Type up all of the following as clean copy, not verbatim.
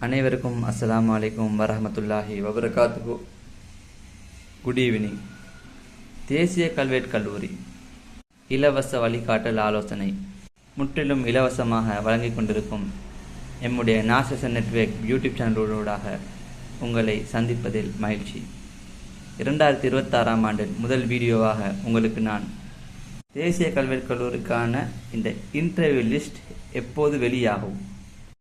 அனைவருக்கும் அஸ்ஸலாமு அலைக்கும் வரஹ்மத்துல்லாஹி வபரகாத்துஹு. Good evening. தேசிய கல்வியற் கல்லூரி இலவச வழிகாட்டல் ஆலோசனை முற்றிலும் இலவசமாக வழங்கிக் கொண்டிருக்கும் எம்முடைய நாசசன் நெட்வொர்க் யூடியூப் சேனலூடாக உங்களை சந்திப்பதில் மகிழ்ச்சி. 2026ஆம் ஆண்டில் முதல் வீடியோவாக உங்களுக்கு நான் தேசிய கல்வியற் கல்லூரிக்கான இந்த இன்டர்வியூ லிஸ்ட் எப்போது வெளியாகும்,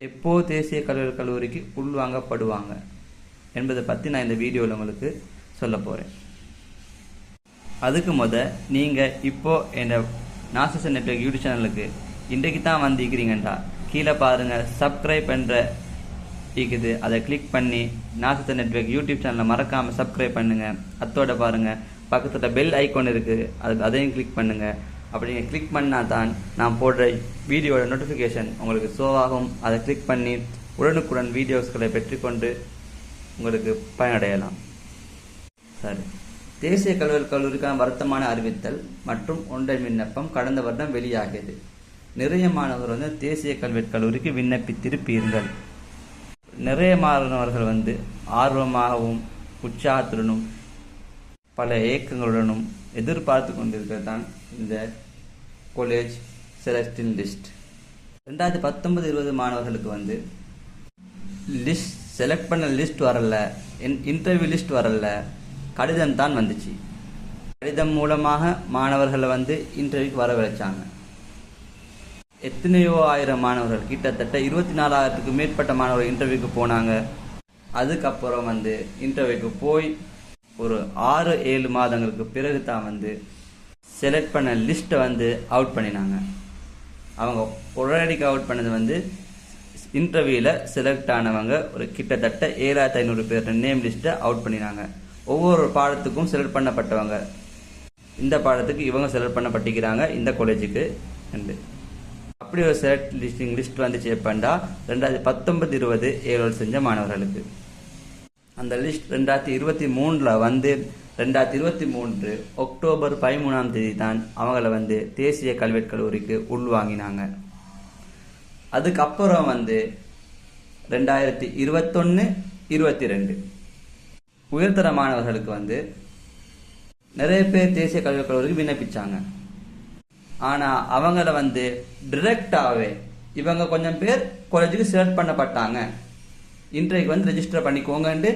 எப்போது தேசிய கல்வியற் கல்லூரிக்கு உள்வாங்கப்படுவாங்க என்பதை பற்றி நான் இந்த வீடியோவில் உங்களுக்கு சொல்ல போகிறேன். அதுக்கு நீங்கள் இப்போது என் நாசசன் நெட்வொர்க் யூடியூப் சேனலுக்கு இன்றைக்கு தான் வந்திருக்கிறீங்கன்றா கீழே பாருங்கள், சப்ஸ்கிரைப் என்ற இருக்குது, அதை கிளிக் பண்ணி நாசசன் நெட்வொர்க் யூடியூப் சேனலை மறக்காமல் சப்ஸ்கிரைப் பண்ணுங்கள். அத்தோட பாருங்கள், பக்கத்தில் பெல் ஐக்கான் இருக்குது, அதையும் கிளிக் பண்ணுங்கள். அப்படி நீங்கள் கிளிக் பண்ணால் தான் நான் போடுற வீடியோட நோட்டிஃபிகேஷன் உங்களுக்கு ஷோவாகும். அதை கிளிக் பண்ணி உடனுக்குடன் வீடியோஸ்களை பெற்றுக்கொண்டு உங்களுக்கு பயனடையலாம். சரி, தேசிய கல்வியற் கல்லூரிக்கான வருத்தமான அறிவித்தல் மற்றும் ஒன்றை விண்ணப்பம் கடந்த வருடம் வெளியாகியது. நிறைய மாணவர்கள் தேசிய கல்வியற் கல்லூரிக்கு விண்ணப்பித்திருப்பீர்கள். நிறைய மாணவர்கள் ஆர்வமாகவும் உற்சாகத்துடனும் பல ஏக்கங்களுடனும் எதிர்பார்த்து கொண்டிருக்கிறதான் இந்த காலேஜ் செலக்டிங் லிஸ்ட். 2019-20 மாணவர்களுக்கு லிஸ்ட் செலக்ட் பண்ண லிஸ்ட் வரல, இன்டர்வியூ லிஸ்ட் வரல, கடிதம் தான் வந்துச்சு. கடிதம் மூலமாக மாணவர்களை இன்டர்வியூக்கு வர வச்சாங்க. எத்தனையோ ஆயிரம் மாணவர்கள், கிட்டத்தட்ட 24,000க்கு மேற்பட்ட மாணவர்கள் இன்டர்வியூக்கு போனாங்க. அதுக்கப்புறம் இன்டர்வியூக்கு போய் ஒரு 6-7 மாதங்களுக்கு பிறகு தான் செலக்ட் பண்ண லிஸ்ட்டை அவுட் பண்ணினாங்க. அவங்க உடனடிக்கு அவுட் பண்ணது இன்டர்வியூவில் செலக்ட் ஆனவங்க ஒரு கிட்டத்தட்ட 7,500 பேர் நேம் லிஸ்ட்டை அவுட் பண்ணினாங்க. ஒவ்வொரு பாடத்துக்கும் செலக்ட் பண்ணப்பட்டவங்க, இந்த பாடத்துக்கு இவங்க செலக்ட் பண்ணப்பட்டிருக்கிறாங்க இந்த காலேஜுக்கு என்று. அப்படி ஒரு செலக்ட் லிஸ்ட் வந்துச்சு எப்பண்டா 2019-20 ஏரோல் செஞ்ச மாணவர்களுக்கு. அந்த லிஸ்ட் 2023 2023 அக்டோபர் 13ஆம் தேதி தான் அவங்கள தேசிய கல்வியற் கல்லூரிக்கு உள்வாங்கினாங்க. அதுக்கப்புறம் 2021-22 உயர்தர மாணவர்களுக்கு நிறைய பேர் தேசிய கல்வியற் கல்லூரிக்கு விண்ணப்பிச்சாங்க. ஆனால் அவங்கள டிரெக்டாகவே இவங்க கொஞ்சம் பேர் காலேஜுக்கு செலக்ட் பண்ணப்பட்டாங்க. இன்றைக்கு ரெஜிஸ்டர் பண்ணிக்கோங்கன்ட்டு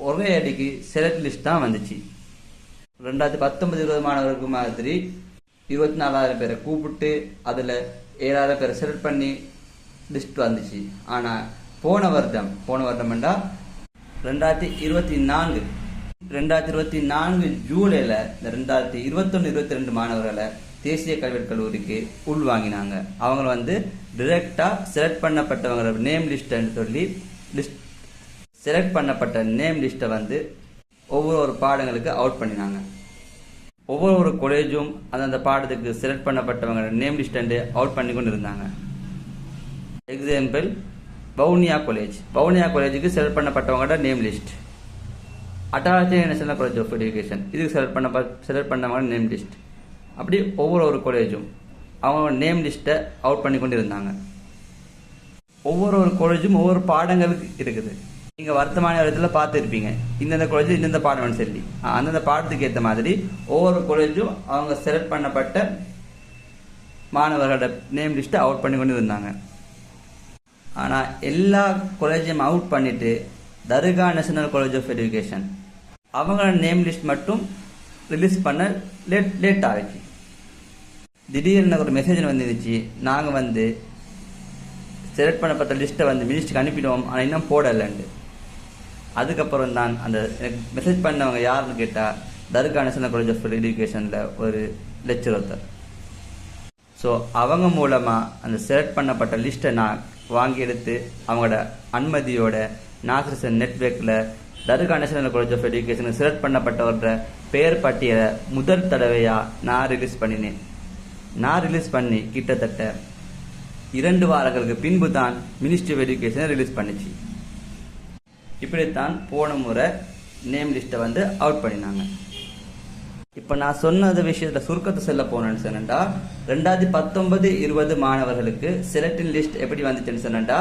ஒரே அடிக்கு செலக்ட் லிஸ்ட் தான் வந்துச்சு. 2019-20 மாணவர்களுக்கு மாதிரி 24,000 பேரை கூப்பிட்டு அதில் 7,000 பேரை செலக்ட் பண்ணி லிஸ்ட் வந்துச்சு. ஆனால் போன வருடம் 2024 ஜூலையில் 2021-22 மாணவர்களை தேசிய கல்வியற் கல்லூரிக்கு உள்வாங்கினாங்க. அவங்க டிரெக்டா செலக்ட் பண்ணப்பட்டவங்க நேம் லிஸ்ட்னு சொல்லி செலக்ட் பண்ணப்பட்ட நேம் லிஸ்ட்டை ஒவ்வொரு பாடங்களுக்கு அவுட் பண்ணினாங்க. ஒவ்வொரு காலேஜும் அந்தந்த பாடத்துக்கு செலக்ட் பண்ணப்பட்டவங்க நேம் லிஸ்ட் அவுட் பண்ணி கொண்டு இருந்தாங்க. எக்ஸாம்பிள், வவுனியா காலேஜுக்கு செலக்ட் பண்ணப்பட்டவங்களோட நேம் லிஸ்ட், அட்டாச்சி நேஷனல் காலேஜ் ஆஃப் எஜுகேஷன் இதுக்கு செலக்ட் பண்ணவங்க நேம் லிஸ்ட். அப்படி ஒவ்வொரு காலேஜும் அவங்க நேம் லிஸ்ட்டை அவுட் பண்ணி கொண்டு இருந்தாங்க. ஒவ்வொரு காலேஜும் ஒவ்வொரு பாடங்களுக்கு இருக்குது. நீங்கள் வர்த்தமான இடத்துல பார்த்துருப்பீங்க, இந்தந்த காலேஜ் இந்தந்த பாடம் சொல்லி அந்தந்த பாடத்துக்கு ஏற்ற மாதிரி ஒவ்வொரு காலேஜும் அவங்க செலக்ட் பண்ணப்பட்ட மாணவர்களோட நேம் லிஸ்ட்டை அவுட் பண்ணி கொண்டு இருந்தாங்க. ஆனால் எல்லா காலேஜையும் அவுட் பண்ணிட்டு தர்கா நேஷனல் காலேஜ் ஆஃப் எஜுகேஷன் அவங்களோட நேம் லிஸ்ட் மட்டும் ரிலீஸ் பண்ண லேட் ஆகிடுச்சு. திடீர்னு ஒரு மெசேஜ் வந்துருச்சு, நாங்கள் செலக்ட் பண்ணப்பட்ட லிஸ்ட்டை மினிஸ்டருக்கு அனுப்பிடுவோம், ஆனால் இன்னும் போடலைண்டு. அதுக்கப்புறம் தான் அந்த மெசேஜ் பண்ணவங்க யாருன்னு கேட்டால் தர்கா நேஷனல் காலேஜ் ஆஃப் எஜுகேஷனில் ஒரு லெக்சரர். ஸோ அவங்க மூலமாக அந்த செலக்ட் பண்ணப்பட்ட லிஸ்ட்டை நான் வாங்கி எடுத்து அவங்களோட அனுமதியோட நாசசன் நெட்வொர்க்கில் Dharga national college of education select பண்ணப்பட்டவரோட பெயர் பட்டியலை முதல் தடவையாக நான் ரிலீஸ் பண்ணினேன். நான் ரிலீஸ் பண்ணி கிட்டத்தட்ட 2 வாரங்களுக்கு பின்பு தான் மினிஸ்ட்ரி ஆஃப் எஜுகேஷனை ரிலீஸ் பண்ணிச்சு. இப்படித்தான் போன முறை நேம் லிஸ்ட்டை அவுட் பண்ணினாங்க. இப்போ நான் சொன்ன விஷயத்தில் சுருக்கத்தை சொல்ல போனேன்னு சொன்னா 2019-20 மாணவர்களுக்கு செலக்டிங் லிஸ்ட் எப்படி வந்துச்சுன்னு சொன்னா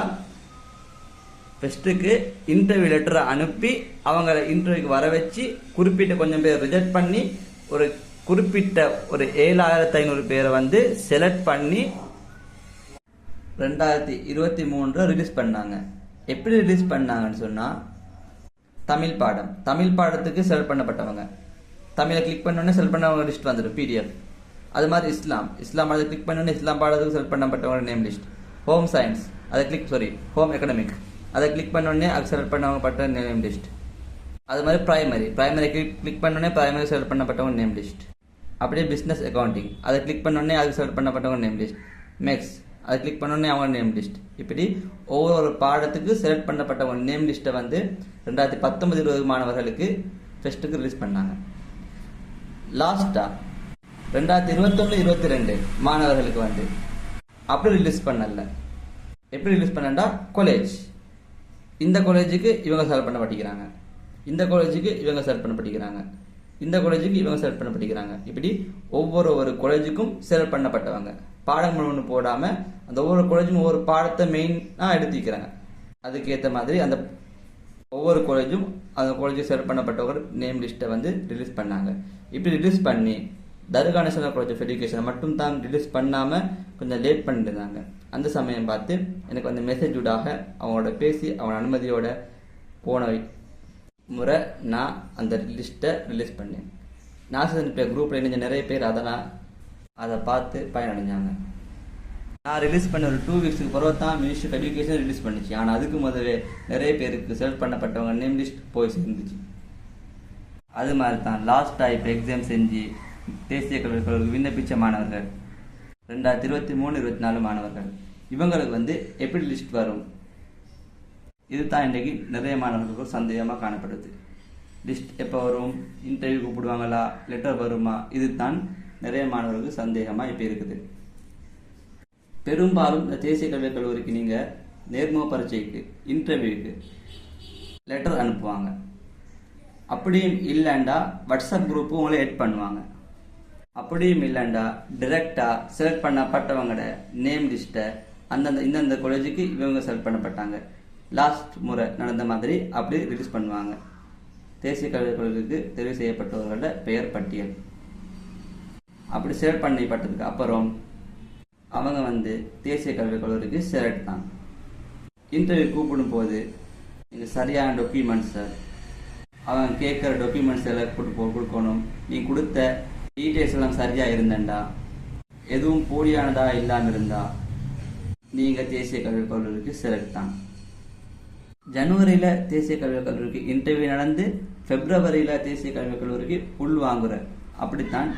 ஃபெஸ்ட்டுக்கு இன்டர்வியூ லெட்டரை அனுப்பி அவங்க இன்டர்வியூக்கு வர வச்சு குறிப்பிட்ட கொஞ்சம் பேர் ரிஜெக்ட் பண்ணி ஒரு குறிப்பிட்ட ஒரு 7500 பேரை வந்து செலக்ட் பண்ணி 2023 ரிலீஸ் பண்ணாங்க. எப்படி ரிலீஸ் பண்ணாங்கன்னு சொன்னா, தமிழ் பாடத்துக்கு செலக்ட் பண்ணப்பட்டவங்க, தமிழை கிளிக் பண்ணோடனே செலக்ட் பண்ணவங்க லிஸ்ட் வந்துடும் PDF. அது மாதிரி இஸ்லாம் அதை கிளிக் பண்ணோடனே இஸ்லாம் பாடத்துக்கு செலக்ட் பண்ணப்பட்டவங்க name list. Home science home economic அதை கிளிக் பண்ணோடனே அது செலக்ட் பண்ணவங்க பட்ட நேம் லிஸ்ட். அது மாதிரி பிரைமரி கிளிக் பண்ணோடனே பிரைமரி செலக்ட் பண்ணப்பட்டவங்க நேம் லிஸ்ட். அப்படியே பிஸ்னஸ் அக்கௌண்டிங் அதை கிளிக் பண்ணோடனே அது செலக்ட் பண்ணப்பட்டவங்க நேம் லிஸ்ட். மேக்ஸ் அதை கிளிக் பண்ணோடனே அவங்க நேம் லிஸ்ட். இப்படி ஒவ்வொரு பாடத்துக்கு செலக்ட் பண்ணப்பட்டவங்க நேம் லிஸ்ட்டை வந்து 2019-20 மாணவர்களுக்கு ஃபெஸ்ட்டுக்கு ரிலீஸ் பண்ணாங்க. லாஸ்டா 2021-22 மாணவர்களுக்கு வந்து அப்படி ரிலீஸ் பண்ணல. எப்படி ரிலீஸ் பண்ணா, காலேஜ் இந்த காலேஜுக்கு இவங்க செலக்ட் பண்ண படிக்கிறாங்க, இந்த காலேஜுக்கு இவங்க செலக்ட் பண்ண படிக்கிறாங்க, இந்த காலேஜுக்கு இவங்க செலக்ட் பண்ண படிக்கிறாங்க. இப்படி ஒவ்வொரு காலேஜுக்கும் செலக்ட் பண்ணப்பட்டவங்க பாடங்கள் ஒன்று போடாம அந்த ஒவ்வொரு காலேஜும் ஒவ்வொரு பாடத்தை மெயினா எடுத்துக்கிறாங்க. அதுக்கேற்ற மாதிரி அந்த ஒவ்வொரு காலேஜும் அந்த காலேஜுக்கு செலக்ட் பண்ணப்பட்டவங்க நேம் லிஸ்ட்டை வந்து ரிலீஸ் பண்ணாங்க. இப்படி ரிலீஸ் பண்ணி தர்கா நேஷனல் காலேஜ் ஆஃப் எஜுகேஷன் மட்டும் தான் ரிலீஸ் பண்ணாம கொஞ்சம் லேட் பண்ணிட்டு இருந்தாங்க. அந்த சமயம் பார்த்து எனக்கு வந்து மெசேஜ் ஊடாக அவங்களோட பேசி அவங்க அனுமதியோட போன முறை நான் அந்த லிஸ்ட்டை ரிலீஸ் பண்ணேன். நாசன் குரூப்ல இணைஞ்ச நிறைய பேர் அதை பார்த்து பயனடைஞ்சாங்க. நான் ரிலீஸ் பண்ண ஒரு 2 வீக்ஸுக்கு பிறகு தான் மினிஸ்ட்ரி ஆஃப் எஜுகேஷன் ரிலீஸ் பண்ணிச்சு. ஆனால் அதுக்கு முதலே நிறைய பேருக்கு செலக்ட் பண்ணப்பட்டவங்க நேம் லிஸ்ட் போய் சேர்ந்துச்சு. அது மாதிரி தான் லாஸ்ட்டாக இப்போ எக்ஸாம் செஞ்சு தேசிய கல்விக்கு விண்ணப்பிச்ச மாணவர்கள் 2023-24 மாணவர்கள் இவங்களுக்கு வந்து எப்படி லிஸ்ட் வரும், இதுதான் இன்றைக்கு நிறைய மாணவர்களுக்கு சந்தேகமாக காணப்படுது. லிஸ்ட் எப்போ வரும், இன்டர்வியூ கூப்பிடுவாங்களா, லெட்டர் வருமா, இதுதான் நிறைய மாணவர்களுக்கு சந்தேகமாக இப்போ இருக்குது. பெரும்பாலும் இந்த தேசிய கல்விக் கல்லூரிக்கு நீங்கள் நேர்முக பரீட்சைக்கு இன்டர்வியூக்கு லெட்டர் அனுப்புவாங்க. அப்படியும் இல்லைண்டா வாட்ஸ்அப் குரூப்பு உங்களை எட் பண்ணுவாங்க. அப்படியும் இல்லைண்டா டிரெக்டாக செலக்ட் பண்ணப்பட்டவங்களோட நேம் லிஸ்ட்டை இந்தந்த காலேஜுக்கு இவங்க செலக்ட் பண்ணப்பட்டாங்க லாஸ்ட் முறை நடந்த மாதிரி அப்படி ரிலீஸ் பண்ணுவாங்க. தேசிய கல்விக் கல்லூரிக்கு தெரிவு செய்யப்பட்டவர்களோட பெயர் பட்டியல் அப்படி செலக்ட் பண்ணப்பட்டதுக்கு அப்புறம் அவங்க வந்து தேசிய கல்விக் கல்லூரிக்கு செலக்ட் தான். இன்டர்வியூ கூப்பிடும் போது நீங்கள் சரியான டாக்குமெண்ட்ஸை அவங்க கேட்குற டாக்குமெண்ட்ஸ் எல்லாம் கொடுக்கணும். நீங்கள் கொடுத்த டீட்டெயில்ஸ் எல்லாம் சரியாக இருந்தண்டா, எதுவும் போலியானதா இல்லாமல் இருந்தா நீங்கள் தேசிய கல்விக் கல்லூரிக்கு செலக்ட் தான். ஜனவரியில் தேசிய கல்விக் கல்லூரிக்கு இன்டர்வியூ நடந்து பிப்ரவரியில் தேசிய கல்விக் கல்லூரிக்கு உள்வாங்குற அப்படித்தான்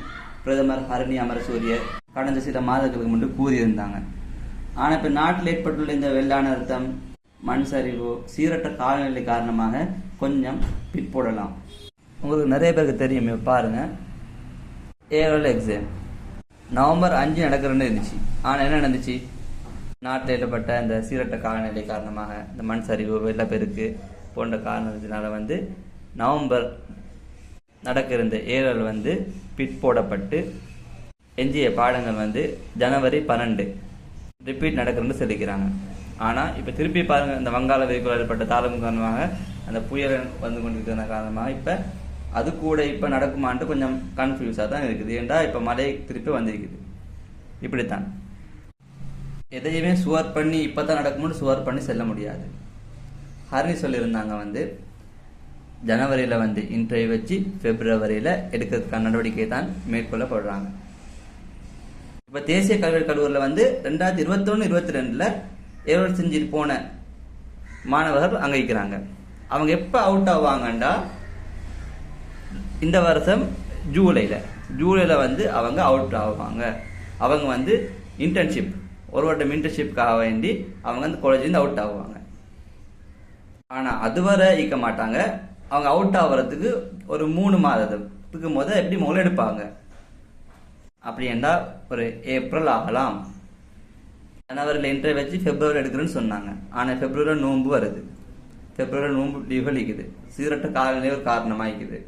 பிரதமர் ஹரணி அமரசூரிய கடந்த சில மாதங்களுக்கு முன்பு கூறியிருந்தாங்க. ஆனால் இப்போ நாட்டில் ஏற்பட்டுள்ள இந்த வெள்ளான அர்த்தம், மண் சரிவு, சீரற்ற காலநிலை காரணமாக கொஞ்சம் பிற்போடலாம். உங்களுக்கு நிறைய பேருக்கு தெரியும். பாருங்க, ஏஆர்எல் எக்ஸாம் நவம்பர் 5 நடக்கிறன்னு இருந்துச்சு. ஆனால் என்ன நடந்துச்சு, நாட்டில் ஏற்பட்ட இந்த சீரற்ற காலநிலை காரணமாக இந்த மண் சரிவு, வெள்ளப்பெருக்கு போன்ற காரணத்தினால வந்து நவம்பர் நடக்க இருந்த ஏஆர்எல் வந்து பிற்போடப்பட்டு எஞ்சிய பாடங்கள் வந்து ஜனவரி 12 ரிப்பீட் நடக்கிறன்னு சொல்லிக்கிறாங்க. ஆனால் இப்போ திருப்பி பாருங்கள், இந்த வங்காள விரிகுடாவில் ஏற்பட்ட தாளம் காரணமாக அந்த புயல் வந்து கொண்டிருக்கிற காரணமாக இப்போ அது கூட இப்போ நடக்குமான்ட்டு கொஞ்சம் கன்ஃபியூஸாக தான் இருக்குது. ஏன்டா இப்போ மழை திருப்பி வந்திருக்குது. இப்படித்தான் எதையுமே சுவர் பண்ணி இப்போ தான் நடக்கும்னு சுவர் பண்ணி செல்ல முடியாது. ஹரணி சொல்லியிருந்தாங்க வந்து ஜனவரியில் வந்து இன்டர்வியூ வச்சு பிப்ரவரியில் எடுக்கிறதுக்கான நடவடிக்கை தான் மேற்கொள்ளப்படுறாங்க. இப்போ தேசிய கல்விக் கல்லூரியில் வந்து 2021-22 ஏவல் செஞ்சுட்டு போன மாணவர்கள் அங்கே இருக்கிறாங்க. அவங்க எப்போ அவுட் ஆவாங்கண்டா இந்த வருஷம் ஜூலையில் வந்து அவங்க அவுட் ஆவாங்க. அவங்க வந்து இன்டர்ன்ஷிப் ஒரு வருடம் இன்டர்ன்ஷிப்காக வேண்டி அவங்க அந்த காலேஜ்லேருந்து அவுட் ஆகுவாங்க. ஆனால் அதுவரை ஈக்க மாட்டாங்க. அவங்க அவுட் ஆகிறதுக்கு ஒரு 3 மாதத்துக்கு எப்படி முதல்ல எடுப்பாங்க. அப்படி என்றால் ஒரு ஏப்ரல் ஆகலாம். ஜனவரியில் இன்டர்வியூ வச்சு பிப்ரவரி எடுக்கிறேன்னு சொன்னாங்க. ஆனால் பிப்ரவரியில் நோன்பு வருது. பிப்ரவரியில் நோன்பு லீவ்கள் இருக்குது. சீரற்ற காலநிலை ஒரு காரணமாக இருக்குது.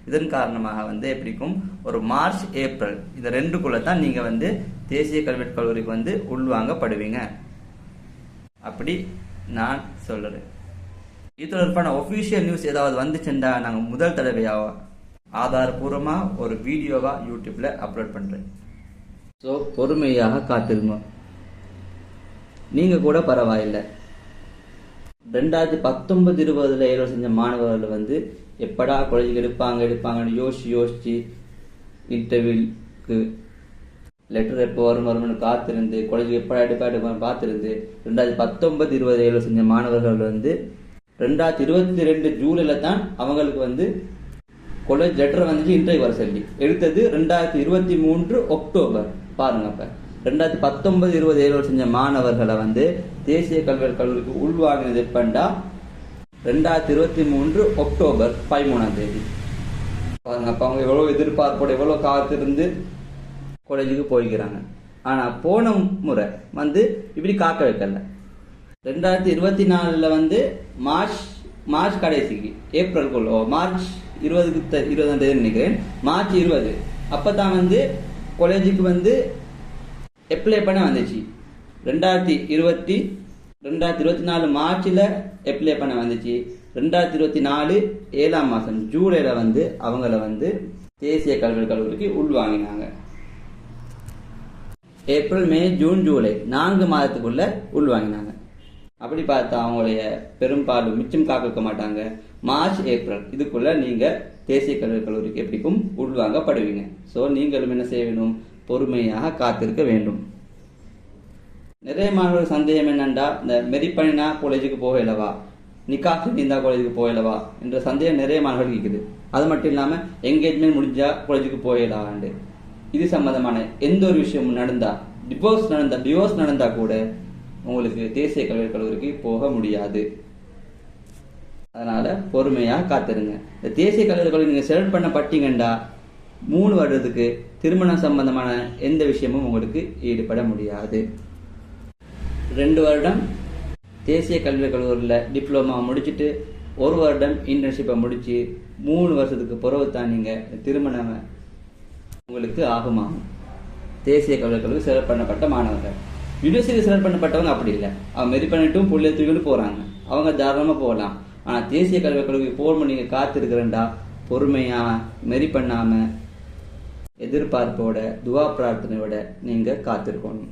இதன் காரணமாக வந்து எப்படிக்கும் ஒரு மார்ச் ஏப்ரல் இந்த 2க்குள்ள தான் நீங்கள் வந்து தேசிய கல்விக் கல்லூரிக்கு வந்து உள்வாங்கப்படுவீங்க. அப்படி நான் சொல்கிறேன். இது தொடர்பான ஒஃபிஷியல் நியூஸ் ஏதாவது வந்துச்சுண்டா நாங்கள் முதல் தடவையாக ஆதாரபூர்வமாக ஒரு வீடியோவாக யூடியூப்பில் அப்லோட் பண்ணுறேன். ஸோ பொறுமையாக காத்திருங்க. நீங்கள் கூட பரவாயில்லை. 2019-20 ஏழு செஞ்ச மாணவர்கள் எப்படா காலேஜுக்கு எடுப்பாங்கன்னு யோசிச்சு இன்டர்வியூக்கு லெட்டர் எப்போ வரும்னு காத்திருந்து காலேஜுக்கு எப்படா எடுப்பான்னு பார்த்துருந்து 2019-20 ஏழு செஞ்ச மாணவர்கள் 2022 ஜூலைல தான் அவங்களுக்கு காலேஜ் லெட்டர் இன்டர்வியூ வர சொல்லி எடுத்தது 2023 அக்டோபர். பாருங்க, அப்ப 2019-20 ஏழு செஞ்ச மாணவர்களை தேசிய கல்விக்கு உள்வாங்கினது எப்பண்டா 2023 அக்டோபர் 13 பாருங்க. அப்ப அவங்க எவ்வளவு எதிர்பார்ப்போட எவ்வளவு காத்திருந்து காலேஜுக்கு போய்க்கிறாங்க. ஆனா போன முறை இப்படி காக்க வைக்கல. 2024 மார்ச் கடைசிக்கு ஏப்ரல் மார்ச் 20 நினைக்கிறேன். மார்ச் 20 அப்பதான் காலேஜுக்கு அப்ளை பண்ண வந்துச்சு. 2024 மார்ச்ல அப்ளை பண்ண வந்துச்சு. 2024 7ஆம் மாசம் ஜூலைல அவங்கள தேசிய கல்விக்கு உள்வாங்கினாங்க. ஏப்ரல், மே, ஜூன், ஜூலை 4 மாதத்துக்குள்ள உள்வாங்கினாங்க. அப்படி பார்த்தா அவங்களுடைய பெரும்பாலும் மிச்சம் காக்க மாட்டாங்க. மார்ச், ஏப்ரல் இதுக்குள்ள நீங்க தேசிய கல்விக்கு எப்படிக்கும் உள்வாங்கப்படுவீங்க. ஸோ நீங்களும் என்ன செய்ய வேண்டும்? பொறுமையாக காத்திருக்க வேண்டும். நிறைய மாணவர்கள் சந்தேகம் என்னண்டா, இந்த மெரிப்பணினா காலேஜுக்கு போகலவா, நிக்காஹ் இருந்தா காலேஜுக்கு போகலவா என்ற சந்தேகம் நிறைய மாணவர்கள் இருக்குது. அது மட்டும் இல்லாம என்கேஜ்மெண்ட் முடிஞ்சா காலேஜுக்கு போகலாண்டு. இது சம்பந்தமான எந்த ஒரு விஷயமும் நடந்தா, டிவோர்ஸ் நடந்தா கூட உங்களுக்கு தேசிய கல்விக்கு போக முடியாது. அதனால பொறுமையா காத்திருங்க. இந்த தேசிய கல்வி நீங்க செலக்ட் பண்ணப்பட்டீங்கண்டா 3 வருடத்துக்கு திருமணம் சம்பந்தமான எந்த விஷயமும் உங்களுக்கு ஈடுபட முடியாது. 2 வருடம் தேசிய கல்வியில் டிப்ளமா முடிச்சுட்டு 1 வருடம் இன்டர்ன்ஷிப்பை முடிச்சு 3 வருஷத்துக்கு பிறகு தான் நீங்க திருமணம் உங்களுக்கு ஆகுமாகும். தேசிய கல்வி செலக்ட் பண்ணப்பட்ட மாணவர்கள். யூனிவர்சிட்டி செலக்ட் பண்ணப்பட்டவங்க அப்படி இல்லை. அவங்க மெரி பண்ணிட்டும் புள்ளி தூக்கிட்டு போறாங்க. அவங்க தாராளமா போகலாம். ஆனா தேசிய கல்விக்கு போகணும் நீங்க காத்திருக்கிறேன்டா, பொறுமையா மெரி பண்ணாம எதிர்பார்ப்போட துவா பிரார்த்தனையோட நீங்க காத்திருக்கணும்.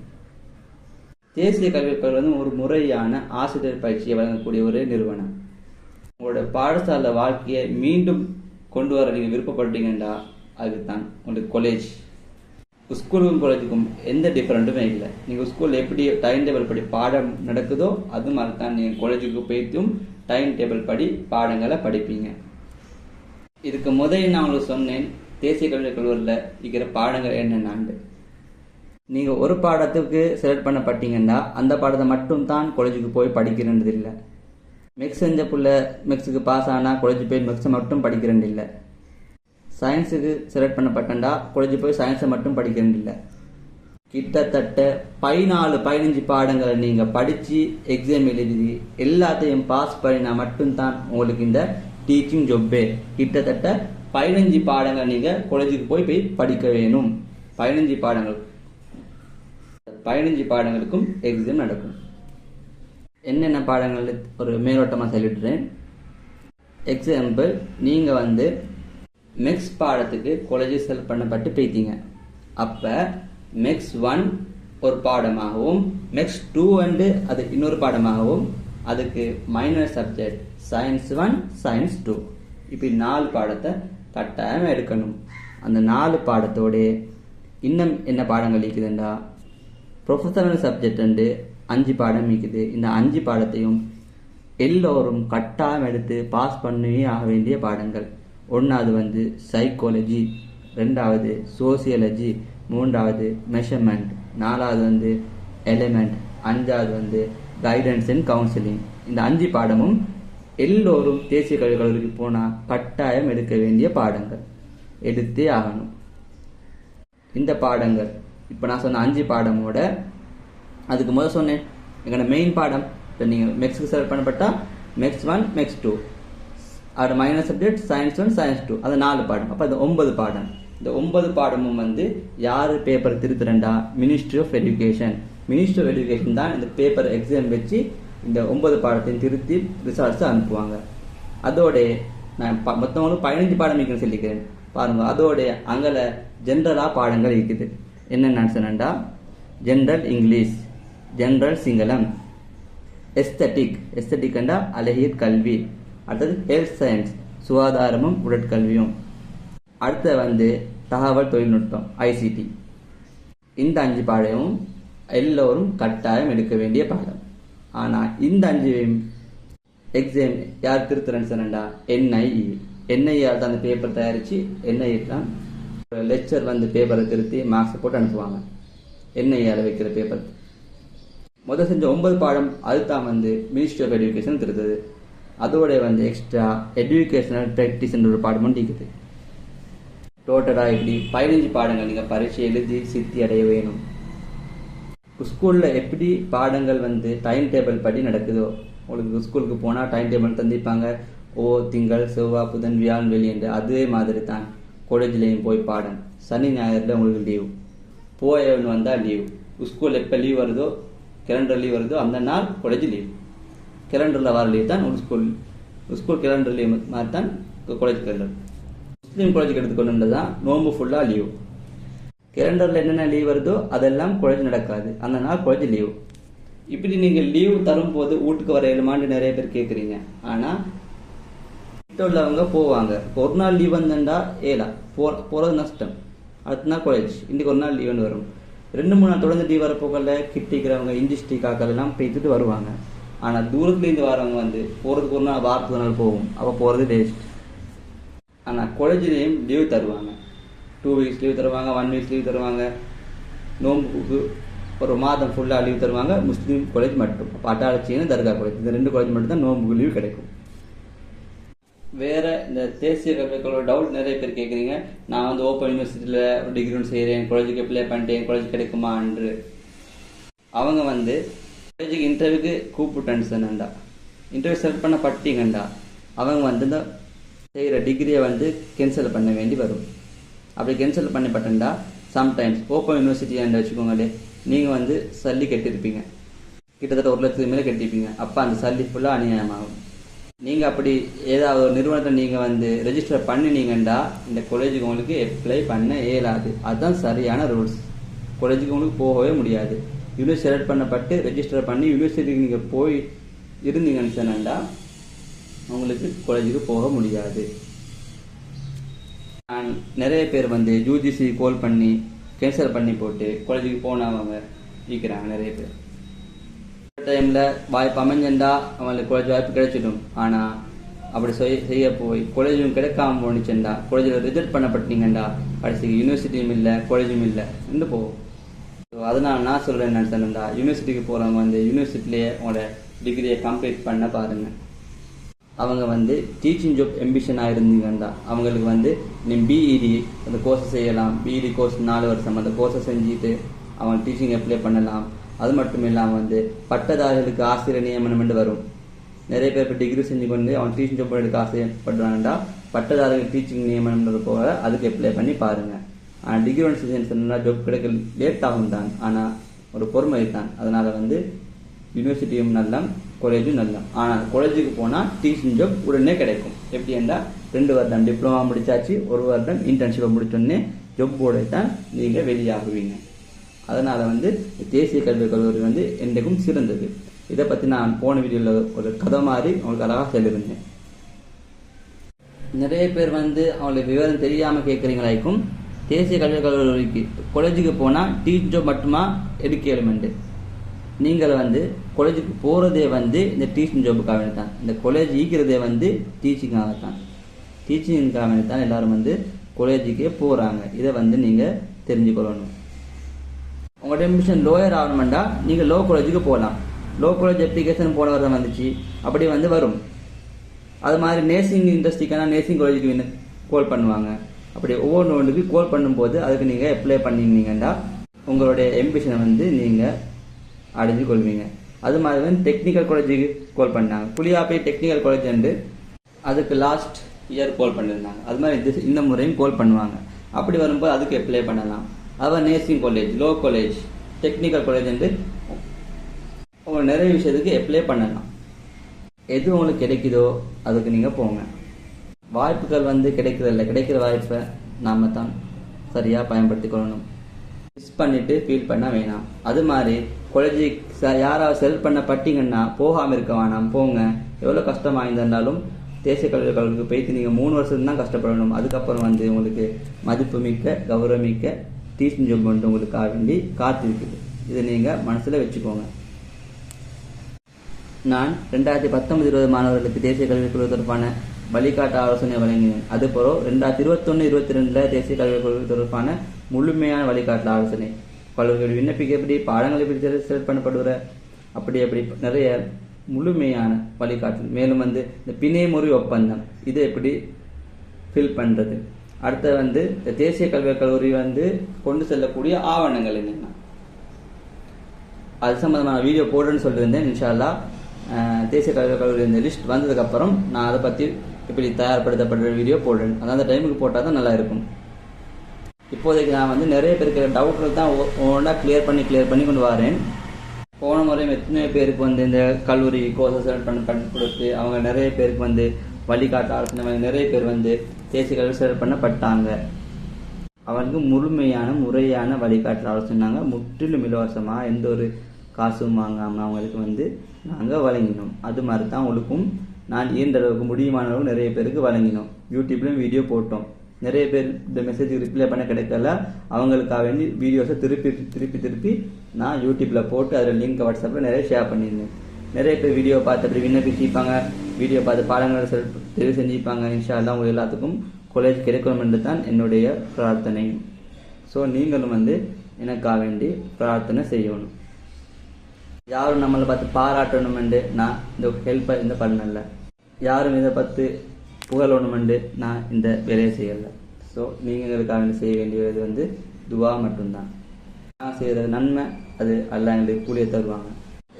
தேசிய கல்வி ஒரு முறையான ஆசிரியர் பயிற்சியை வழங்கக்கூடிய ஒரு நிறுவனம். உங்களோட பாடசாலை வாழ்க்கையை மீண்டும் கொண்டு வர நீங்க விருப்பப்பட்டீங்கன்னா அதுதான் உங்களுக்கு காலேஜ். ஸ்கூலுக்கும் காலேஜுக்கும் எந்த டிஃபரெண்ட்டுமே இல்லை. நீங்கள் ஸ்கூலில் எப்படி டைம் டேபிள் படி பாடம் நடக்குதோ அது மாதிரி தான் நீங்கள் காலேஜுக்கு போய்த்தும் டைம் டேபிள் படி பாடங்களை படிப்பீங்க. இதுக்கு முதல் நான் உங்களுக்கு சொன்னேன் தேசிய கல்வியில் இருக்கிற பாடங்கள் என்னென்னாண்டு. நீங்கள் ஒரு பாடத்துக்கு செலக்ட் பண்ணப்பட்டீங்கன்னா அந்த பாடத்தை மட்டும் தான் காலேஜுக்கு போய் படிக்கிறது இல்லை. மெக்ஸ் செஞ்ச புள்ள மெக்ஸுக்கு பாஸ் ஆனால் காலேஜ் போய் மெக்ஸை மட்டும் படிக்கிறது இல்லை. சயின்ஸுக்கு செலக்ட் பண்ணப்பட்டா காலேஜ் போய் சயின்ஸை மட்டும் படிக்கிறது இல்லை. கிட்டத்தட்ட 14-15 பாடங்களை நீங்கள் படித்து எக்ஸாம் எழுதி எல்லாத்தையும் பாஸ் பண்ணினா மட்டும்தான் உங்களுக்கு இந்த டீச்சிங் ஜொப்பே. கிட்டத்தட்ட 15 பாடங்கள் நீங்கள் காலேஜுக்கு போய் படிக்க வேணும். 15 பாடங்களுக்கும் எக்ஸாம் நடக்கும். என்னென்ன பாடங்கள் ஒரு மேலோட்டமாக சொல்லிடுறேன். எக்ஸாம்பிள், நீங்கள் மெக்ஸ் பாடத்துக்கு காலேஜ் செலக்ட் பண்ணப்பட்டு போய்த்தீங்க. அப்போ மெக்ஸ் 1 ஒரு பாடமாகவும் மெக்ஸ் 2 அது இன்னொரு பாடமாகவும் அதுக்கு மைனர் சப்ஜெக்ட் சயின்ஸ் 1 சயின்ஸ் 2 இப்படி 4 பாடத்தை கட்டாயம் எடுக்கணும். அந்த 4 பாடத்தோட இன்னும் என்ன பாடங்கள் இருக்குதுண்டா, ப்ரொஃபஷனல் சப்ஜெக்ட் 5 பாடம் இருக்குது. இந்த 5 பாடத்தையும் எல்லோரும் கட்டாயம் எடுத்து பாஸ் பண்ணவே ஆக வேண்டிய பாடங்கள். 1வது சைக்காலஜி, 2வது சோசியாலஜி, 3வது மெஷர்மெண்ட், 4வது எலிமெண்ட், 5வது கைடன்ஸ் அண்ட் கவுன்சிலிங். இந்த 5 பாடமும் எல்லோரும் தேசிய கல்விக்கு போனால் கட்டாயம் எடுக்க வேண்டிய பாடங்கள், எடுத்தே ஆகணும். இந்த பாடங்கள் இப்போ நான் சொன்ன 5 பாடமோட அதுக்கு முதல் சொன்னேன் எங்களோட மெயின் பாடம். இப்போ நீங்கள் மெக்ஸுக்கு செலக்ட் பண்ணப்பட்டா மெக்ஸ் 1 மெக்ஸ் 2 அது மைனர் சப்ஜெக்ட் சயின்ஸ் 1 சயின்ஸ் 2 அது 4 பாடம். அப்போ அது 9 பாடம். இந்த 9 பாடமும் யார் பேப்பர் திருத்துறண்டா, ministry of education. Ministry of education தான் இந்த பேப்பர் எக்ஸாம் வச்சு இந்த 9 பாடத்தையும் திருத்தி ரிசல்ட்ஸை அனுப்புவாங்க. அதோட நான் மொத்தவங்களுக்கு 15 பாடம் இருக்குன்னு சொல்லிக்கிறேன் பாருங்க. அதோட அங்கே ஜென்ரலாக பாடங்கள் இருக்குது. என்னென்னு சொன்னா ஜென்ரல் இங்கிலீஷ், ஜென்ரல் சிங்களம், எஸ்தட்டிக்ண்டா அழகியற் கல்வி, அடுத்தது ஹெல்த் சயின்ஸ் சுகாதாரமும் உடற்கல்வியும், அடுத்து தகவல் தொழில்நுட்பம் ஐசிடி. இந்த 5 பாடமும் எல்லோரும் கட்டாயம் எடுக்க வேண்டிய பாடம். ஆனால் இந்த 5 எக்ஸாம் யார் திருத்துறேன்னு சொன்னா என்ஐஇ தான் அந்த பேப்பர் தயாரித்து என்ஐஇ தான் லெக்சர் பேப்பரை திருத்தி மார்க்ஸை போட்டு அனுப்புவாங்க. என்ஐஆர் வைக்கிற பேப்பர் முதல் செஞ்ச 9 பாடம் அதுதான் மினிஸ்ட்ரி ஆஃப் எஜுகேஷன் திருத்தது. அதோட எக்ஸ்ட்ரா எஜுகேஷனல் ப்ராக்டிஸ் ஒரு பாடம் இருக்குது. டோட்டலாக இப்படி 15 பாடங்கள் நீங்கள் பரீட்சை எழுதி சித்தி அடைய வேணும். ஸ்கூலில் எப்படி பாடங்கள் டைம் டேபிள் படி நடக்குதோ, உங்களுக்கு ஸ்கூலுக்கு போனால் டைம் டேபிள் தந்திப்பாங்க. திங்கள் செவ்வாய் புதன் வியாழன் வெள்ளி என்று அதே மாதிரி தான் காலேஜ்லேயும் போய் பாடம். சனி ஞாயிறில் உங்களுக்கு லீவு, போயவன் வந்தால் லீவு. ஸ்கூல் எப்போ லீவ் வருதோ, கேலண்டர் லீவ் வருதோ அந்த நாள் காலேஜ் லீவ். கேலண்டரில் வர லீவ் தான் உங்களுக்கு ஸ்கூல் கேலண்டர் லீவ் மாதிரி தான் காலேஜ் கேலண்டர். முஸ்லீம் காலேஜுக்கு எடுத்துக்கொண்டு தான் நோம்பு ஃபுல்லாக லீவு. கேலண்டரில் என்னென்ன லீவ் வருதோ அதெல்லாம் காலேஜ் நடக்காது, அந்த நாள் காலேஜ் லீவு. இப்படி நீங்கள் லீவு தரும்போது வீட்டுக்கு வர 7 மாண்டு நிறைய பேர் கேட்குறீங்க. ஆனால் வீட்டில் உள்ளவங்க போவாங்க. ஒரு நாள் லீவ் வந்தா போகிறது நஷ்டம். அடுத்த நாள் காலேஜ், இன்றைக்கு ஒரு நாள் லீவுன்னு வரும். 2-3 நாள் தொடர்ந்து லீவ் வரப்போக்கல கிட்டிக்கிறவங்க இண்டஸ்ட்ரி காக்கள் எல்லாம் பேத்துட்டு வருவாங்க. ஆனால் தூரத்துலேருந்து வரவங்க போகிறதுக்கு ஒரு நாள் வாரத்துக்கு ஒரு நாள் போகும். அப்போ போகிறது வேஸ்ட். ஆனால் காலேஜ்லேயும் லீவ் தருவாங்க. 2 வீக்ஸ் லீவ் தருவாங்க, 1 வீக்ஸ் லீவ் தருவாங்க. நோம்புக்கு ஒரு மாதம் ஃபுல்லாக லீவ் தருவாங்க. முஸ்லீம் காலேஜ் மட்டும், அட்டாளச்சின்னு தர்கா காலேஜ், இந்த 2 காலேஜ் மட்டும் தான் நோம்புக்கு லீவ் கிடைக்கும். வேற இந்த தேசிய கல்விகளோட டவுட் நிறைய பேர் கேட்குறீங்க. நான் ஓப்பன் யூனிவர்சிட்டியில் ஒரு டிகிரி ஒன்று செய்கிறேன், காலேஜுக்கு அப்ளை பண்ணிட்டேன், காலேஜ் கிடைக்குமான்று. அவங்க காலேஜுக்கு இன்டர்வியூக்கு கூப்பிட்டேன்னு சொன்னா, இன்டர்வியூ செலக்ட் பண்ண பட்டிங்கண்டா அவங்க இந்த செய்கிற டிகிரியை கேன்சல் பண்ண வேண்டி வரும். அப்படி கேன்சல் பண்ணப்பட்டா சம்டைம்ஸ் ஓப்பன் யூனிவர்சிட்டி வச்சுக்கோங்களே, நீங்கள் சல்லி கட்டியிருப்பீங்க, கிட்டத்தட்ட 1 லட்சத்துக்கு மேலே கட்டியிருப்பீங்க. அப்போ அந்த சல்லி ஃபுல்லாக அநியாயமாகும். நீங்கள் அப்படி ஏதாவது ஒரு நிறுவனத்தை நீங்கள் ரெஜிஸ்டர் பண்ணினீங்கண்டா இந்த காலேஜுக்கு உங்களுக்கு அப்ளை பண்ண இயலாது. அதுதான் சரியான ரூல்ஸ். காலேஜுக்கு உங்களுக்கு போகவே முடியாது. யூனிவர்சிட்டி செலக்ட் பண்ணப்பட்டு ரெஜிஸ்டர் பண்ணி யூனிவர்சிட்டிக்கு நீங்கள் போய் இருந்தீங்கன்னு சொன்னா உங்களுக்கு காலேஜுக்கு போக முடியாது. நிறைய பேர் யூஜிசி கால் பண்ணி கேன்சல் பண்ணி போட்டு காலேஜுக்கு போனவங்க இருக்கிறாங்க நிறைய பேர். டைமில் வாய்ப்பு அமைஞ்சண்டா அவங்களுக்கு காலேஜ் வாய்ப்பு கிடைச்சிடும். ஆனால் அப்படி செய்ய போய் காலேஜும் கிடைக்காம போனிச்சுண்டா, காலேஜில் ரிஜெக்ட் பண்ணப்பட்டீங்கண்டா கடைசிக்கு யூனிவர்சிட்டியும் இல்லை காலேஜும் இல்லை என்று போகும். ஸோ அதனால் நான் சொல்கிறேன் என்ன சொன்னா, யூனிவர்சிட்டிக்கு போகிறவங்க யூனிவர்சிட்டிலேயே உங்களோட டிகிரியை கம்ப்ளீட் பண்ண பாருங்கள். அவங்க டீச்சிங் ஜாப் எம்பிஷனாக இருந்தீங்கன்னா அவங்களுக்கு நீ பிஇடி அந்த கோர்ஸ் செய்யலாம். பிஇடி கோர்ஸ் 4 வருஷம் அந்த கோர்ஸை செஞ்சுட்டு அவங்க டீச்சிங் அப்ளை பண்ணலாம். அது மட்டும் இல்லாமல் பட்டதாரிகளுக்கு ஆசிரியர் நியமனம் என்று வரும். நிறைய பேர் இப்போ டிகிரி செஞ்சு கொண்டு அவன் டீச்சிங் ஜாப் எடுக்க ஆசைப்படுறாங்கடா, பட்டதாரிகள் டீச்சிங் நியமனம் போக அதுக்கு அப்ளை பண்ணி பாருங்கள். ஆனால் டிகிரி ஒன்று செஞ்சு ஜாப் கிடைக்க லேட் ஆகும் தான், ஆனால் ஒரு பொறுமை தான். அதனால் யூனிவர்சிட்டியும் நல்லா காலேஜும் நல்லா. ஆனால் காலேஜுக்கு போனால் டீச்சிங் ஜாப் உடனே கிடைக்கும். எப்படி என்றால் 2 வருடம் டிப்ளமா முடிச்சாச்சு, 1 வருடம் இன்டர்ன்ஷிப்பை முடிச்சோடனே ஜாப்போட தான் நீங்கள் வெளியாகுவீங்க. அதனால் தேசிய கல்விக் கல்லூரி என்றைக்கும் சிறந்தது. இதை பற்றி நான் போன வீடியோவில் ஒரு கதை மாதிரி அவங்களுக்கு அழகாக சொல்லியிருந்தேன். நிறைய பேர் அவங்களுக்கு விவரம் தெரியாமல் கேட்குறீங்களாய்க்கும். தேசிய கல்விக் கல்லூரிக்கு காலேஜுக்கு போனால் டீச்சிங் ஜாப் மட்டுமா எடுக்க எலிமெண்ட். நீங்கள் காலேஜுக்கு போகிறதே இந்த டீச்சிங் ஜாபுக்காக வேண்டி தான். இந்த காலேஜ் ஈக்கிறதே டீச்சிங்காக தான். டீச்சிங்காக வேண்டி தான் எல்லாரும் காலேஜுக்கே போகிறாங்க. இதை நீங்கள் தெரிஞ்சுக்கொள்ளணும். உங்களோட எம்பிஷன் லோயர் ஆகணுமெண்டா நீங்கள் லோ காலேஜுக்கு போகலாம். லோ காலேஜ் அப்ளிகேஷன் போன வருடம் வந்துச்சு, அப்படி வரும். அது மாதிரி நேர்சிங் இண்டஸ்ட்ரிக்கான நேர்சிங் காலேஜுக்கு கால் பண்ணுவாங்க. அப்படி ஒவ்வொன்றுக்கு கால் பண்ணும்போது அதுக்கு நீங்கள் அப்ளை பண்ணிங்கன்னா உங்களுடைய எம்பிஷனை நீங்கள் அடைஞ்சு கொள்வீங்க. அது மாதிரி டெக்னிக்கல் காலேஜுக்கு கால் பண்ணாங்க. புளியாப்பை டெக்னிக்கல் காலேஜ் என்று அதுக்கு லாஸ்ட் இயர் கால் பண்ணியிருந்தாங்க. அது மாதிரி இந்த முறையும் கால் பண்ணுவாங்க. அப்படி வரும்போது அதுக்கு அப்ளை பண்ணலாம். அவர் nursing college, law college, technical college என்று உங்களுக்கு நிறைய விஷயத்துக்கு அப்ளை பண்ணலாம். எது உங்களுக்கு கிடைக்குதோ அதுக்கு நீங்கள் போங்க. வாய்ப்புகள் கிடைக்கிறதில்ல, கிடைக்கிற வாய்ப்பை நாம் தான் சரியாக பயன்படுத்தி கொள்ளணும். மிஸ் பண்ணிட்டு ஃபீல் பண்ண வேணாம். அது மாதிரி காலேஜுக்கு யாராவது செலக்ட் பண்ண பட்டிங்கன்னா போகாமல் இருக்க வேணாம், போங்க. எவ்வளோ கஷ்டமாக இருந்தாலும் தேசிய கல்விக்கு போயிட்டு நீங்கள் 3 வருஷம் தான் கஷ்டப்படணும். அதுக்கப்புறம் உங்களுக்கு மதிப்பு மிக்க கௌரவமிக்க டீச்சிங் ஜாப் உங்களுக்காக வேண்டி காத்திருக்குது. இதை நீங்கள் மனசில் வச்சுக்கோங்க. நான் 2019-20 மாணவர்களுக்கு தேசிய கல்விக் கொள்கை தொடர்பான வழிகாட்டு ஆலோசனை வழங்கினேன். அதுபோல 2021-22 தேசிய கல்விக் கொள்கை தொடர்பான முழுமையான வழிகாட்டு ஆலோசனை, கல்லூரிகள் விண்ணப்பிக்க எப்படி, பாடங்கள் எப்படி செலக்ட் பண்ணப்படுகிற அப்படி நிறைய முழுமையான வழிகாட்டு. மேலும் இந்த பிணைமுறை ஒப்பந்தம் இது எப்படி ஃபில் பண்றது, அடுத்து தேசிய கல்விக் கல்லூரி கொண்டு செல்லக்கூடிய ஆவணங்கள் என்னென்ன, அது சம்பந்தமான வீடியோ போடுறேன்னு சொல்லியிருந்தேன். இன்ஷா அல்லாஹ் தேசிய கல்விக் கல்லூரி இந்த லிஸ்ட் வந்ததுக்கு அப்புறம் நான் அதை பற்றி இப்படி தயார்படுத்தப்படுற வீடியோ போடுறேன். அந்த டைமுக்கு போட்டால் தான் நல்லா இருக்கும். இப்போதைக்கு நான் நிறைய பேருக்கு டவுட்கள் தான் ஒவ்வொன்றா கிளியர் பண்ணி கொண்டு வரேன். போன முறையும் எத்தனை பேருக்கு இந்த கல்லூரி கோர்ஸை செலக்ட் பண்ணி கொடுத்து அவங்க நிறைய பேருக்கு வழிகாட்ட ஆலோசனை நிறைய பேர் தேசிய கல்வி செலக்ட் பண்ணப்பட்டாங்க. அவருக்கு முறையான வழிகாட்டு ஆலோசனாங்க முற்றிலும் இலவசமாக எந்த ஒரு காசும் வாங்காமல் அவங்களுக்கு நாங்கள் வழங்கினோம். அது மாதிரி தான் உங்களுக்கும் நான் இயன்ற அளவுக்கு முடியுமானவர்கள் நிறைய பேருக்கு வழங்கினோம். யூடியூப்லையும் வீடியோ போட்டோம். நிறைய பேர் இந்த மெசேஜுக்கு ரிப்ளை பண்ண கிடைக்கல, அவங்களுக்காக வேண்டி வீடியோஸை திருப்பி நான் யூடியூப்பில் போட்டு அதில் லிங்க் வாட்ஸ்அப்பில் நிறைய ஷேர் பண்ணியிருந்தேன். நிறைய பேர் வீடியோ பார்த்து அப்படி விண்ணப்பிச்சிப்பாங்க, வீடியோ பார்த்து பாடங்களை தெரிவு செஞ்சுப்பாங்க. இன்ஷா அல்லாஹ் உங்கள் எல்லாத்துக்கும் காலேஜ் கிடைக்கணும் என்று தான் என்னுடைய பிரார்த்தனை. ஸோ நீங்களும் எனக்காக வேண்டி பிரார்த்தனை செய்யணும். யாரும் நம்மளை பார்த்து பாராட்டணுமெண்டு நான் இந்த ஹெல்ப்பை பண்ணல, யாரும் இதை பார்த்து புகழணுமெண்டு நான் இந்த வேலையை செய்யலை. ஸோ நீங்களுக்காக செய்ய வேண்டியது துவா மட்டும்தான். நான் செய்கிற நன்மை அது அல்லாஹ் எங்களுக்கு கூலியை தருவாங்க.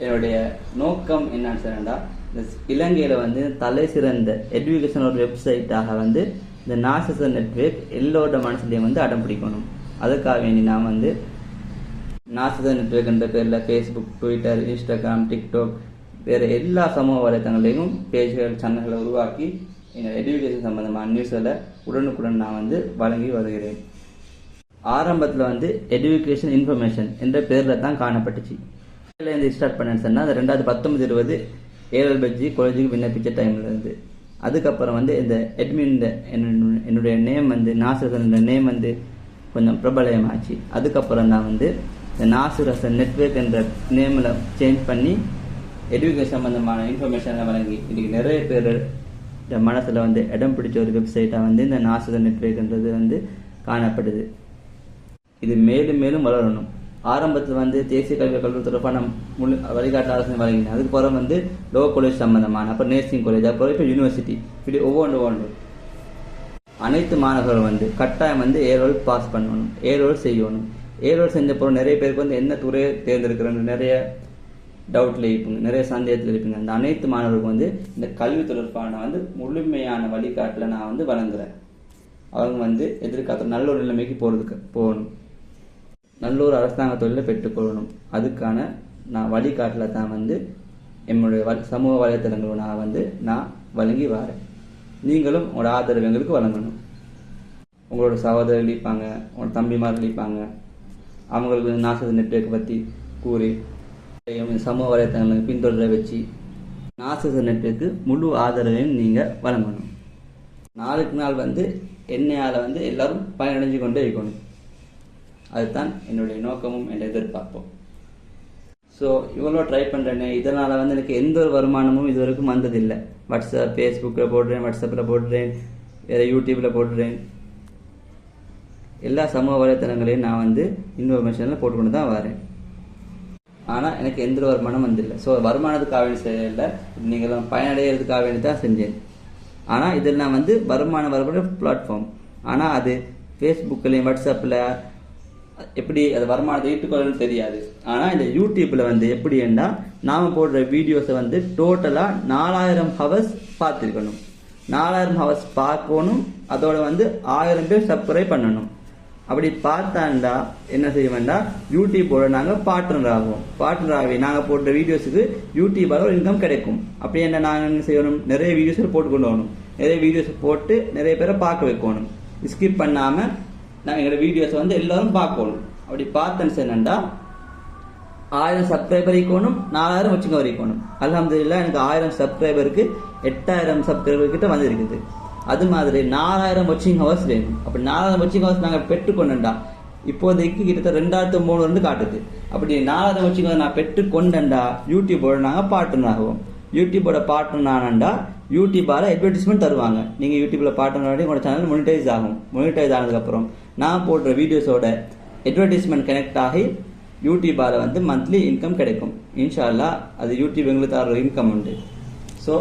என்னுடைய நோக்கம் என்னன்னு சொன்னா, இந்த இலங்கையில் தலை சிறந்த எஜுகேஷனல் வெப்சைட்டாக இந்த நாசர் நெட்வொர்க் எல்லோட மனசுலையும் அடம் பிடிக்கணும். அதுக்காக வேண்டி நான் நாசர் நெட்வொர்க் என்ற பேரில் ஃபேஸ்புக், ட்விட்டர், இன்ஸ்டாகிராம், டிக்டாக் வேறு எல்லா சமூக வலைத்தளங்களையும் பேஜ்கள், சேனல்களை உருவாக்கி என்னோட எஜுகேஷன் சம்பந்தமான நியூஸ்களை உடனுக்குடன் நான் வழங்கி வருகிறேன். ஆரம்பத்தில் எஜுகேஷன் இன்ஃபர்மேஷன் என்ற பேரில் தான் காணப்பட்டுச்சு. ஸ்டார்ட் பண்ணேன்னு சொன்னால் அது 2019-20 ஏஎல்பி காலேஜுக்கு விண்ணப்பிச்ச டைம்ல இருந்து. அதுக்கப்புறம் இந்த அட்மின் என்னுடைய நேம் நாசர் என்ற நேம் கொஞ்சம் பிரபலமாச்சு. அதுக்கப்புறம் தான் இந்த நாசர் ஹசன் நெட்வொர்க் என்ற நேமில் சேஞ்ச் பண்ணி எஜுகேஷன் சம்பந்தமான இன்ஃபர்மேஷனை வழங்கி இன்னைக்கு நிறைய பேர் மனசில் இடம் பிடிச்ச ஒரு வெப்சைட்டாக இந்த நாசர் நெட்வொர்க்ன்றது காணப்படுது. இது மேலும் மேலும் வளரணும். ஆரம்பத்தில் தேசிய கல்வி தொடர்பான வழிகாட்டு ஆலோசனை வழங்கினேன். அதுக்கப்புறம் லோ காலேஜ் சம்பந்தமான, அப்புறம் நர்சிங் காலேஜ், அப்புறம் இப்போ யூனிவர்சிட்டி, இப்படி ஒவ்வொன்று அனைத்து மாணவர்கள் கட்டாயம் ஏரோல் பாஸ் பண்ணணும், ஏரோல் செய்யணும். ஏரோல் செஞ்ச போகிற நிறைய பேருக்கு என்ன துறையை தேர்ந்தெடுக்கிறோன்னு நிறைய டவுட்டில் இருப்பீங்க, நிறைய சந்தேகத்தில் இருப்பீங்க. அந்த அனைத்து மாணவர்களுக்கு இந்த கல்வி தொடர்பான முழுமையான வழிகாட்டில் நான் வழங்குறேன். அவங்க எதிர்காலத்தில் நல்ல ஒரு நிலைமைக்கு போகணும், நல்ல ஒரு அரசாங்க தொழிலை பெற்றுக்கொள்ளணும். அதுக்கான நான் வழிகாட்டில் தான் என்னுடைய சமூக வலைத்தளங்களை நான் வழங்கி வரேன். நீங்களும் உங்களோட ஆதரவு எங்களுக்கு வழங்கணும். உங்களோட சகோதரர்கள் இருப்பாங்க, உங்களோட தம்பிமார்கள் இருப்பாங்க, அவங்களுக்கு நாசர் நெட்வொர்க் பற்றி கூறி சமூக வலைத்தளங்களை பின்தொடர வச்சு நாசர் நெட்வொர்க்கு முழு ஆதரவையும் நீங்கள் வழங்கணும். நாளுக்கு நாள் என்னையால் எல்லாரும் பயனடைஞ்சு கொண்டே இருக்கணும். அதுதான் என்னுடைய நோக்கமும் என்னை எதிர்பார்ப்போம். ஸோ இவ்வளோ ட்ரை பண்ணுறேனே, இதனால் எனக்கு எந்த ஒரு வருமானமும் இது வரைக்கும் வந்ததில்லை. வாட்ஸ்அப், ஃபேஸ்புக்கில் போடுறேன், வாட்ஸ்அப்பில் போடுறேன், வேறு யூடியூப்பில் போடுறேன், எல்லா சமூக வலைத்தளங்களையும் நான் இன்ஃபர்மேஷனில் போட்டுக்கொண்டு தான் வரேன். ஆனால் எனக்கு எந்த ஒரு வருமானம் வந்தில்லை. ஸோ வருமானத்துக்காக வேண்டி செய்யலை, நீங்களும் பயனடைகிறதுக்காக வேண்டி தான் செஞ்சேன். ஆனால் இதெல்லாம் வருமானம் வரக்கூடிய பிளாட்ஃபார்ம். ஆனால் அது ஃபேஸ்புக்லேயும் வாட்ஸ்அப்பில் எப்படி அது வருமானத்தை ஈட்டுக்கொள்ளணும்னு தெரியாது. ஆனால் இந்த யூடியூப்பில் எப்படின்னா நாம் போடுற வீடியோஸை டோட்டலாக 4000 ஹவர்ஸ் பார்த்துருக்கணும். 4000 ஹவர்ஸ் பார்க்கணும். அதோட 1000 பேர் சப்ஸ்கிரைப் பண்ணணும். அப்படி பார்த்தாண்டா என்ன செய்வோம்டா யூடியூபோட நாங்கள் பார்ட்னர் ஆகும். பார்ட்னர் ஆகி நாங்கள் போட்ட வீடியோஸுக்கு யூடியூபால் ஒரு இன்கம் கிடைக்கும். அப்படி என்ன நாங்கள் என்ன செய்யணும், நிறைய வீடியோஸை போட்டு கொண்டு வரணும். நிறைய வீடியோஸ் போட்டு நிறைய பேரை பார்க்க வைக்கணும். ஸ்கிப் பண்ணாமல் நாங்கள் எங்களோட வீடியோஸை வந்து எல்லாரும் பார்க்கணும். அப்படி பார்த்தேன்னு சொன்னா 1000 சப்ஸ்கிரைபர் இருக்கணும், 4000 வச்சுங்க வரைக்கணும். அல்ஹம்துலில்லாஹ் எனக்கு 1000 சப்ஸ்கிரைபருக்கு 8000 சப்ஸ்கிரைபர் கிட்ட வந்திருக்குது. அது மாதிரி 4000 வாட்சிங் ஹவர்ஸ் வேணும். அப்படி 4000 வாட்சிங் ஹவர்ஸ் நாங்கள் பெற்றுக்கொண்டா இப்போதைக்கு கிட்டத்தட்ட 2300 காட்டுது. அப்படி 4000 வாட்சிங் ஹவர்ஸ் நான் பெற்றுக்கொண்டா யூடியூபோட நாங்கள் பார்ட்னர் ஆகுவோம். யூடியூபோட பார்ட்னர் ஆனண்டா யூடியூபால அட்வர்டைஸ்மெண்ட் தருவாங்க. நீங்கள் யூடியூப்ல பார்ட்னர் ஆகி உங்களோட சேனல் மொனிடைஸ் ஆகும். மொனிடைஸ் ஆனதுக்கப்புறம் நான் போடுற வீடியோஸோட அட்வர்டைஸ்மெண்ட் கனெக்ட் ஆகி யூடியூபால வந்து மந்த்லி இன்கம் கிடைக்கும். இன்ஷா அல்லாஹ் அது யூடியூப் எங்களுக்கு தர இன்கம் உண்டு. ஸோ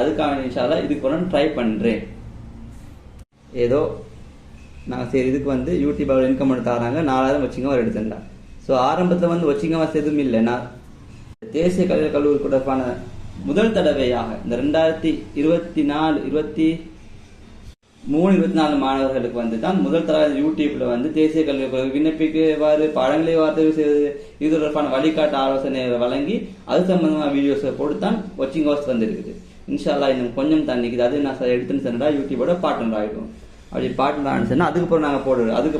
அதுக்காக இன்ஷா அல்லாஹ் இதுக்கு ஒன்று ட்ரை பண்ணுறேன். ஏதோ நான் சரி இதுக்கு வந்து யூடியூப் இன்கம் எடுத்து தராங்க, 4000 வச்சிங்க ஒரு எடுத்துட்டா. ஸோ ஆரம்பத்தில் வந்து வச்சிங்க வசதி எதுவும் இல்லை. நான் தேசிய கல்வி கூடப்பான முதல் தடவையாக இந்த 2024 மாணவர்களுக்கு வந்து தான் முதல் தடவை யூடியூப்ல வந்து தேசிய கல்வி விண்ணப்பிக்கவாறு பாடங்களை வார்த்தை செய்வது இது தொடர்பான வழிகாட்டு ஆலோசனை வழங்கி அது சம்பந்தமான வீடியோஸை போட்டு தான் வாட்சிங் ஹவர்ஸ் வந்திருக்குது. இன்ஷா அல்லாஹ் இன்னும் கொஞ்சம் தண்ணிக்குது. அது நான் எடுத்துன்னு சொன்னா யூடியூபோட பார்ட்னர் ஆகிடும். அப்படி பார்ட்னர் ஆனிச்சுன்னா அதுக்கப்புறம் நாங்கள் போடுவோம். அதுக்கு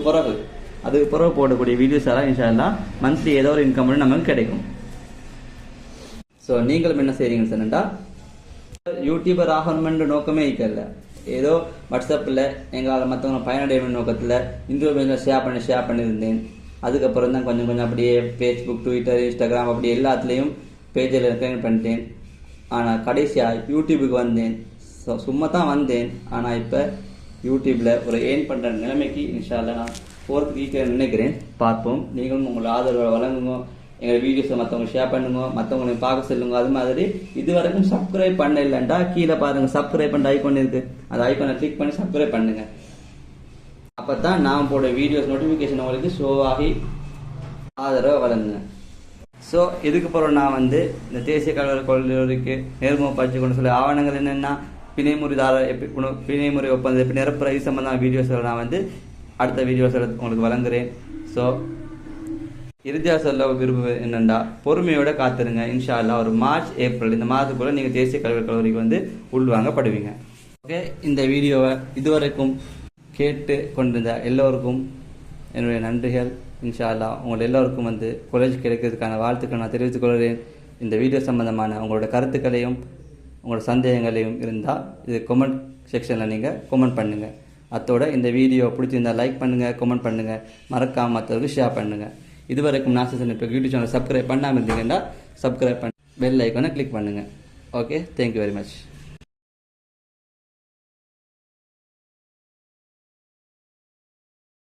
பிறகு போடக்கூடிய வீடியோஸ் எல்லாம் இன்ஷா அல்லாஹ் மந்த்லி ஏதோ ஒரு இன்கம் நமக்கு கிடைக்கும். ஸோ நீங்களும் என்ன செய்றீங்கன்னு சொன்னா யூடியூபர் ஆகணுமென்ற நோக்கமே இருக்கல. ஏதோ வாட்ஸ்அப்பில் எங்களால் மற்றவங்க பயனடையும் நோக்கத்தில் இந்த ஷேர் பண்ணியிருந்தேன். அதுக்கப்புறம் தான் கொஞ்சம் அப்படியே ஃபேஸ்புக், ட்விட்டர், இன்ஸ்டாகிராம் அப்படி எல்லாத்துலேயும் பேஜில் கிரியேட் பண்ணிட்டேன். ஆனால் கடைசியாக யூடியூபுக்கு வந்தேன். ஸோ சும்மா தான் வந்தேன். ஆனால் இப்போ யூடியூப்பில் ஒரு ஏர்ன் பண்ணுற நிலைமைக்கு இன்ஷா அல்லாஹ் நான் போகிறதுக்கு நினைக்கிறேன். பார்ப்போம். நீங்களும் உங்களோட ஆதரவை வழங்குங்க. எங்கள் வீடியோஸை மற்றவங்க ஷேர் பண்ணுங்க, மற்றவங்களை பார்க்க சொல்லுங்க. அது மாதிரி இது வரைக்கும் சப்ஸ்கிரைப் பண்ண இல்லைண்டா கீழே பாருங்க, சப்ஸ்கிரைப் பண்ண ஐக்கான் இருக்கு. அந்த ஐக்கானை கிளிக் பண்ணி சப்ஸ்கிரைப் பண்ணுங்க. அப்போ தான் நான் போட வீடியோஸ் நோட்டிஃபிகேஷன் உங்களுக்கு ஷோ ஆகி ஆதரவை வழங்குங்க. ஸோ இதுக்கு பிறகு நான் வந்து இந்த தேசிய கல்விக்கு நேர்முக பயிற்சி கொண்டு சொல்ல ஆவணங்கள் என்னென்னா பிணைமுறை ஒப்பந்தம் எப்படி நிரப்புற இது சம்பந்தமான வீடியோஸில் நான் வந்து அடுத்த வீடியோஸில் உங்களுக்கு வழங்குறேன். ஸோ இறுதியாக சொல்ல விரும்புவது என்னென்னா பொறுமையோட காத்துருங்க. இன்ஷா அல்லாஹ் ஒரு மார்ச், ஏப்ரல் இந்த மாதத்துக்குள்ள நீங்கள் தேசிய கல்விக்கு வந்து உள்வாங்கப்படுவீங்க. ஓகே, இந்த வீடியோவை இதுவரைக்கும் கேட்டு கொண்டிருந்த எல்லோருக்கும் என்னுடைய நன்றிகள். இன்ஷா அல்லாஹ் உங்கள் எல்லோருக்கும் வந்து காலேஜ் கிடைக்கிறதுக்கான வாழ்த்துக்களை நான் தெரிவித்துக் கொள்கிறேன். இந்த வீடியோ சம்பந்தமான உங்களோட கருத்துக்களையும் உங்களோட சந்தேகங்களையும் இருந்தால் இது கமெண்ட் செக்ஷனில் நீங்கள் கமெண்ட் பண்ணுங்கள். அத்தோட இந்த வீடியோ பிடிச்சிருந்தால் லைக் பண்ணுங்கள், கமெண்ட் பண்ணுங்கள், மறக்காமல் மற்றவர்களுக்கு ஷேர் பண்ணுங்கள். இதுவரைக்கும் நாசன் இப்போ யூடியூப் சேனல் சப்ஸ்கிரைப் பண்ணாமல் இருந்தீங்கன்னா சப்ஸ்கிரைப் பண்ணி பெல் ஐக்கானை கிளிக் பண்ணுங்கள். Okay, thank you very much.